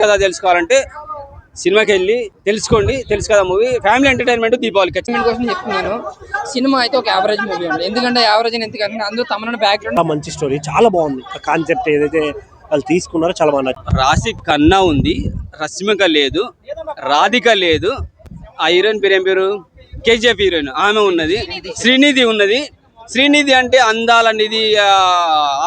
కదా తెలుసుకోవాలంటే సినిమాకి వెళ్ళి తెలుసుకోండి. తెలుసు కదా మూవీ ఫ్యామిలీ ఎంటర్టైన్మెంట్ దీపావళి ఖచ్చితంగా కోసం చెప్తున్నాను. సినిమా అయితే ఒక యావరేజ్ మూవీ అండి. ఎందుకంటే యావరేజ్ అని ఎందుకంటే అందులో తమన బ్యాక్గ్రౌండ్ మంచి స్టోరీ, చాలా బాగుంది. కాన్సెప్ట్ ఏదైతే వాళ్ళు తీసుకున్నారో చాలా బాగుంది. రాశి ఖన్నా ఉంది, రష్మిక లేదు, రాధిక లేదు, ఆ హీరోయిన్ పేరు ఏం పేరు, కేజీఎఫ్ హీరోయిన్ ఆమె ఉన్నది, శ్రీనిధి ఉన్నది. శ్రీనిధి అంటే అందాల నిధి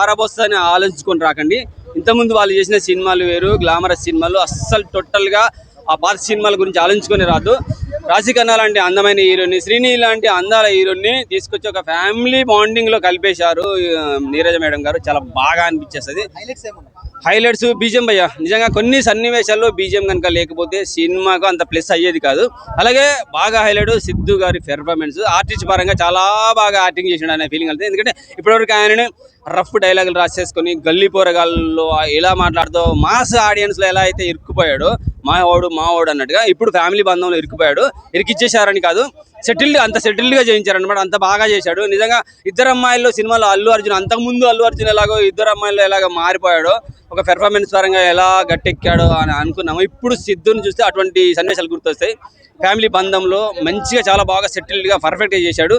ఆరబోస్తని ఆలోచించుకొని రాకండి. ఇంతకుముందు వాళ్ళు చేసిన సినిమాలు వేరు, గ్లామరస్ సినిమాలు. అస్సలు టోటల్గా ఆ పాత సినిమాల గురించి ఆలోచించుకొని రాదు. రాశి ఖన్నా లాంటి అందమైన హీరోని, శ్రీనిధి లాంటి అందాల హీరోని తీసుకొచ్చి ఒక ఫ్యామిలీ బాండింగ్ లో కలిపేశారు నీరజ మేడం గారు. చాలా బాగా అనిపించేస్తుంది. హైలైట్స్ బీజిఎం భయ్య, నిజంగా కొన్ని సన్నివేశాల్లో బీజిఎం కనుక లేకపోతే సినిమాకు అంత ప్లస్ అయ్యేది కాదు. అలాగే బాగా హైలైట్ సిద్ధు గారి పెర్ఫార్మెన్స్, ఆర్టిస్ట్ పరంగా చాలా బాగా యాక్టింగ్ చేసిండు అనే ఫీలింగ్ వెళ్తుంది. ఎందుకంటే ఇప్పటివరకు ఆయనని రఫ్ డైలాగులు రాసేసుకొని గల్లీ పోరగాల్లో ఎలా మాట్లాడుతూ మాస్ ఆడియన్స్ లో ఎలా అయితే ఇరుక్కుపోయాడో మావాడు అన్నట్టుగా ఇప్పుడు ఫ్యామిలీ బంధంలో ఇరుక్కుపోయాడు. ఇరికిచ్చేశారని కాదు, అంత సెటిల్డ్ గా చేయించారనమాట. అంత బాగా చేశాడు. నిజంగా ఇద్దరు అమ్మాయిల్లో సినిమాలో అల్లు అర్జున్, అంతకుముందు అల్లు అర్జున్ ఎలాగో ఇద్దరు అమ్మాయిల్లో ఎలాగ మారిపోయాడో, ఒక పెర్ఫార్మెన్స్ పరంగా ఎలా గట్టెక్కాడో అని అనుకున్నాము. ఇప్పుడు సిద్ధుని చూస్తే అటువంటి సన్నివేశాలు గుర్తొస్తాయి. ఫ్యామిలీ బంధంలో మంచిగా చాలా బాగా సెటిల్డ్గా పర్ఫెక్ట్గా చేశాడు.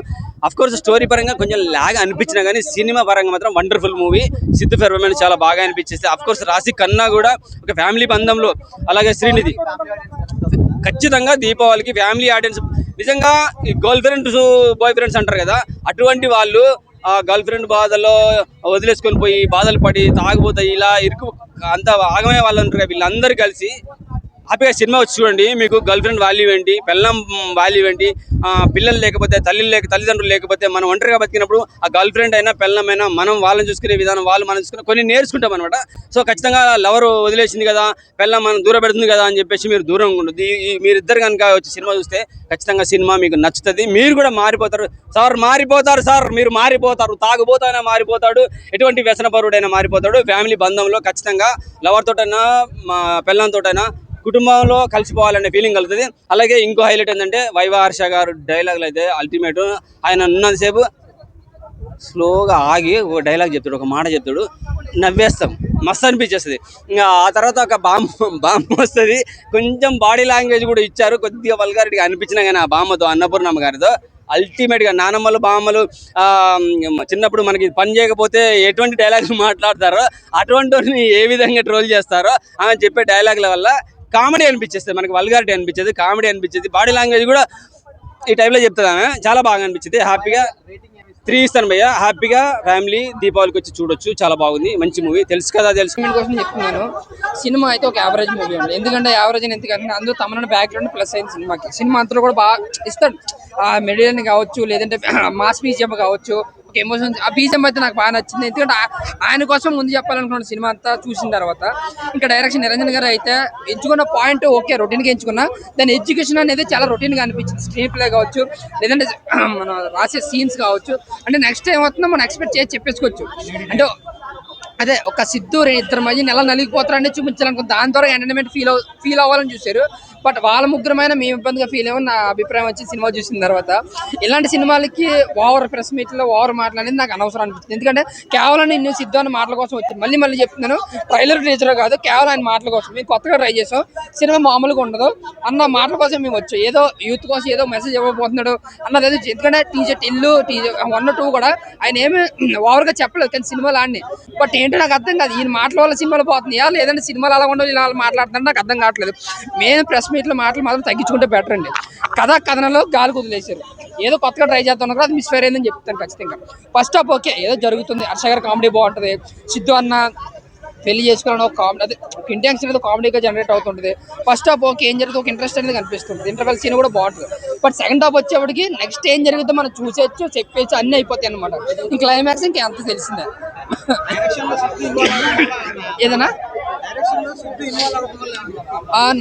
అఫ్కోర్స్ స్టోరీ పరంగా కొంచెం లాగ్ అనిపించినా కానీ సినిమా పరంగా మాత్రం వండర్ఫుల్ మూవీ. సిద్ధు పెర్ఫార్మెన్స్ చాలా బాగా అనిపించేస్తే అఫ్కోర్స్ రాశి ఖన్నా కూడా ఒక ఫ్యామిలీ బంధంలో, అలాగే శ్రీనిధి ఖచ్చితంగా దీపావళికి ఫ్యామిలీ ఆడియన్స్. నిజంగా ఈ గర్ల్ ఫ్రెండ్స్ బాయ్ ఫ్రెండ్స్ అంటారు కదా, అటువంటి వాళ్ళు ఆ గర్ల్ ఫ్రెండ్ బాధలో వదిలేసుకొని పోయి బాధలు పడి తాగిపోతాయి, ఇలా ఇరుకు అంత ఆగమే వాళ్ళు ఉంటారు. వీళ్ళందరూ కలిసి హ్యాపీగా సినిమా వచ్చి చూడండి. మీకు గర్ల్ ఫ్రెండ్ వాల్యూ ఏంటి, పెళ్ళం వాల్యూ ఏంటి, పిల్లలు లేకపోతే తల్లిదండ్రులు లేకపోతే మనం ఒంటరిగా బతికినప్పుడు ఆ గర్ల్ ఫ్రెండ్ అయినా పెళ్ళమైనా మనం వాళ్ళని చూసుకునే విధానం, వాళ్ళు మనం చూసుకునే కొన్ని నేర్చుకుంటాం అనమాట. సో ఖచ్చితంగా లవర్ వదిలేసింది కదా, పెళ్ళం మనం దూరం పెడుతుంది కదా అని చెప్పేసి మీరు దూరంగా ఉండదు. మీరిద్దరు కనుక వచ్చి సినిమా చూస్తే ఖచ్చితంగా సినిమా మీకు నచ్చుతుంది. మీరు కూడా మారిపోతారు సార్, మీరు మారిపోతారు. తాగుబోతైనా మారిపోతాడు, ఎటువంటి వ్యసనపరుడైనా మారిపోతాడు. ఫ్యామిలీ బంధంలో ఖచ్చితంగా లవర్ తోటైనా పెళ్ళంతోటైనా కుటుంబంలో కలిసిపోవాలనే ఫీలింగ్ కలుగుతుంది. అలాగే ఇంకో హైలైట్ ఏంటంటే వైవా హర్ష గారు డైలాగులు అయితే అల్టిమేట్. ఆయన ఉన్నంతసేపు స్లోగా ఆగి ఒక డైలాగ్ చెప్తాడు, ఒక మాట చెప్తాడు, నవ్వేస్తాం, మస్తు అనిపించేస్తుంది. ఇంకా ఆ తర్వాత ఒక బాంబు వస్తుంది. కొంచెం బాడీ లాంగ్వేజ్ కూడా ఇచ్చారు, కొద్దిగా వల్గారిటీగా అనిపించినా కానీ ఆ బామ్మతో, అన్నపూర్ణమ్మ గారితో అల్టిమేట్గా నానమ్మలు బామ్మలు చిన్నప్పుడు మనకి పని చేయకపోతే ఎటువంటి డైలాగులు మాట్లాడతారో అటువంటి ఏ విధంగా ట్రోల్ చేస్తారో ఆమె చెప్పే డైలాగుల వల్ల కామెడీ అనిపించేస్తుంది. మనకి వల్గారిటీ అనిపించేది, కామెడీ అనిపించేది, బాడీ లాంగ్వేజ్ కూడా ఈ టైప్లో చెప్తుంది ఆమె. చాలా బాగా అనిపించింది. హ్యాపీగా 3 ఇస్తాను భయ్య. హ్యాపీగా ఫ్యామిలీ దీపావళికి వచ్చి చూడొచ్చు. చాలా బాగుంది, మంచి మూవీ. తెలుసు కదా కోసం చెప్తున్నాను. సినిమా అయితే ఒక యావరేజ్ మూవీ అండి. ఎందుకంటే యావరేజ్ అని ఎందుకంటే అందులో తమన బ్యాక్గ్రౌండ్ ప్లస్ అయింది సినిమాకి. సినిమా అంతా కూడా బాగా ఇస్తాడు. ఆ మెడియన్ కావచ్చు, లేదంటే మాస్ బీజిఎం కావచ్చు, ఒక ఎమోషన్స్. ఆ బీజిఎం అయితే నాకు బాగా నచ్చింది. ఎందుకంటే ఆయన కోసం ముందు చెప్పాలనుకున్నాను సినిమా అంతా చూసిన తర్వాత. ఇంకా డైరెక్షన్ నిరంజన్ గారు అయితే ఎంచుకున్న పాయింట్ ఓకే, రొటీన్గా ఎంచుకున్నా. దాని ఎడ్యుకేషన్ అనేది చాలా రొటీన్గా అనిపించింది. స్క్రీన్ ప్లే కావచ్చు, లేదంటే మనం రాసే సీన్స్ కావచ్చు. అంటే నెక్స్ట్ టైం అవుతుందో మనం ఎక్స్పెక్ట్ చేసి చెప్పేసుకోవచ్చు. అంటే అదే ఒక సిద్ధు ఇద్దరు మధ్య నెల నలిగిపోతారని చూపించాలనుకుంది. దాని ద్వారా ఎంటర్టైన్మెంట్ ఫీల్ అవ్వాలని చూశారు. బట్ వాళ్ళ ముగ్గురమైన మేము ఇబ్బందిగా ఫీల్ అవ్వని నా అభిప్రాయం వచ్చి సినిమా చూసిన తర్వాత. ఇలాంటి సినిమాలకి ఓవర్ ప్రెస్ మీట్లో ఓవర్ మాట్లాడేది నాకు అనవసరం అనిపించింది. ఎందుకంటే కేవలం నేను సిద్ధు అన్న మాటల కోసం వచ్చింది. మళ్ళీ చెప్తున్నాను, ట్రైలర్ టీచర్ కాదు, కేవలం ఆయన మాటల కోసం. మేము కొత్తగా ట్రై చేసాం. సినిమా మామూలుగా ఉండదు అన్న మాటల కోసం మేము వచ్చాం. ఏదో యూత్ కోసం ఏదో మెసేజ్ ఇవ్వబోతున్నాడు అన్నది. ఎందుకంటే టీజర్ 1, 2 కూడా ఆయన ఏమి ఓవర్గా చెప్పలేదు, కానీ సినిమాలు ఆడిని. బట్ ఏంటో నాకు అర్థం కాదు, ఈయన మాటల వల్ల సినిమాలు పోతున్నాయా, లేదంటే సినిమాలు అలా ఉండవు ఇలా మాట్లాడుతున్నా నాకు అర్థం కావట్లేదు. మెయిన్ ప్రెస్ మీట్లో మాటలు మాత్రం తగ్గించుకుంటే బెటర్ అండి. కథనంలో గాలి కుదిలేశారు. ఏదో కొత్తగా ట్రై చేస్తున్నారు కదా, అది మిస్ఫైర్ అయిందని చెప్తాను ఖచ్చితంగా. ఫస్ట్ హాఫ్ ఓకే, ఏదో జరుగుతుంది. హర్ష గారి కామెడీ బాగుంటుంది. సిద్ధు అన్న పెళ్లి చేసుకోవాలని ఒక కామెడీ, అదే ఇంటెన్షన్ అనేది కామెడీగా జనరేట్ అవుతుంటుంది. ఫస్ట్ హాఫ్ ఓకే, ఏం జరుగుతుంది ఒక ఇంట్రెస్ట్ అనేది కనిపిస్తుంది. ఇంటర్వెల్ సీన్ కూడా బాగుంటుంది. బట్ సెకండ్ హాఫ్ వచ్చేప్పటికి నెక్స్ట్ ఏం జరుగుతుందో మనం చూసేయచ్చు, చెప్పేచ్చు, అన్నీ అయిపోతాయి అనమాట. ఈ క్లైమాక్స్ ఇంకా ఎంత తెలిసిందే. ఏదన్నా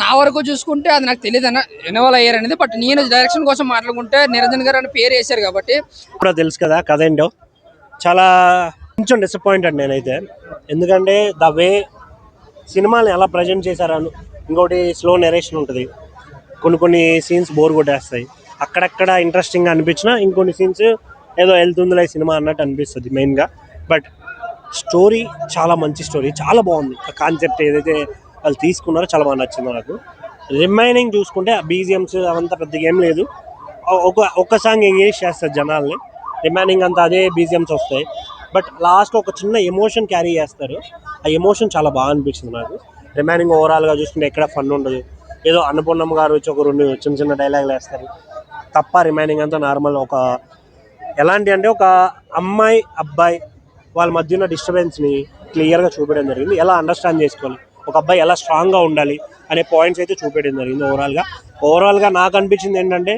నా వరకు చూసుకుంటే అది నాకు తెలియదు అన్న ఇన్వాల్వ్ అయ్యారు అనేది. బట్ నేను డైరెక్షన్ కోసం మాట్లాడుకుంటే నిరంజన్ గారు అని పేరు వేశారు కాబట్టి ఇప్పుడు తెలుసు కదా కథ ఏంటో. చాలా కొంచెం డిసప్పాయింటెడ్ నేనైతే. ఎందుకంటే ద వే సినిమాని ఎలా ప్రజెంట్ చేశారని, ఇంకోటి స్లో నెరేషన్ ఉంటుంది, కొన్ని సీన్స్ బోర్ కొట్టేస్తాయి. అక్కడక్కడ ఇంట్రెస్టింగ్గా అనిపించినా ఇంకొన్ని సీన్స్ ఏదో వెళ్తుందిలే సినిమా అన్నట్టు అనిపిస్తుంది మెయిన్గా. బట్ స్టోరీ చాలా మంచి స్టోరీ, చాలా బాగుంది. కాన్సెప్ట్ ఏదైతే వాళ్ళు తీసుకున్నారు, చాలా బాగా నచ్చింది నాకు. రిమైనింగ్ చూసుకుంటే ఆ బీజిఎమ్స్ అవంతా పెద్దగా ఏం లేదు. ఒక సాంగ్ ఎంగేజ్ చేస్తారు జనాల్ని, రిమైనింగ్ అంతా అదే బీజిఎమ్స్ వస్తాయి. బట్ లాస్ట్ ఒక చిన్న ఎమోషన్ క్యారీ చేస్తారు, ఆ ఎమోషన్ చాలా బాగా అనిపించింది నాకు. రిమైనింగ్ ఓవరాల్గా చూసుకుంటే ఎక్కడ ఫన్ ఉండదు. ఏదో అన్నపూర్ణమ్మ గారు వచ్చి ఒక 2 చిన్న చిన్న డైలాగులు వేస్తారు తప్ప రిమైనింగ్ అంతా నార్మల్. ఒక ఎలాంటి అంటే ఒక అమ్మాయి అబ్బాయి వాళ్ళ మధ్య ఉన్న డిస్టర్బెన్స్ని క్లియర్గా చూపించడం జరిగింది. ఎలా అండర్స్టాండ్ చేసుకోవాలి, ఒక అబ్బాయి ఎలా స్ట్రాంగ్గా ఉండాలి అనే పాయింట్స్ అయితే చూపించడం జరిగింది. ఓవరాల్గా నాకు అనిపించింది ఏంటంటే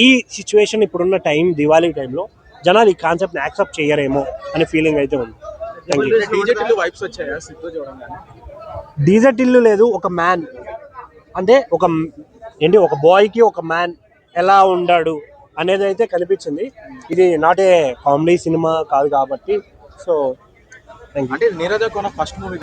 ఈ సిచ్యువేషన్ ఇప్పుడున్న టైం, దివాళీ టైంలో జనాలు ఈ కాన్సెప్ట్ని యాక్సెప్ట్ చేయరేమో అనే ఫీలింగ్ అయితే ఉంది. Thank you. డీజే టిల్లు లేదు, ఒక మ్యాన్ అంటే ఒక బాయ్కి ఒక మ్యాన్ ఎలా ఉండాడు అనేది అయితే కనిపించింది. ఇది నాట్ ఏ కామెడీ సినిమా కాదు కాబట్టి. So thank you. అంటే నీరజ కోన ఫస్ట్ మూవీ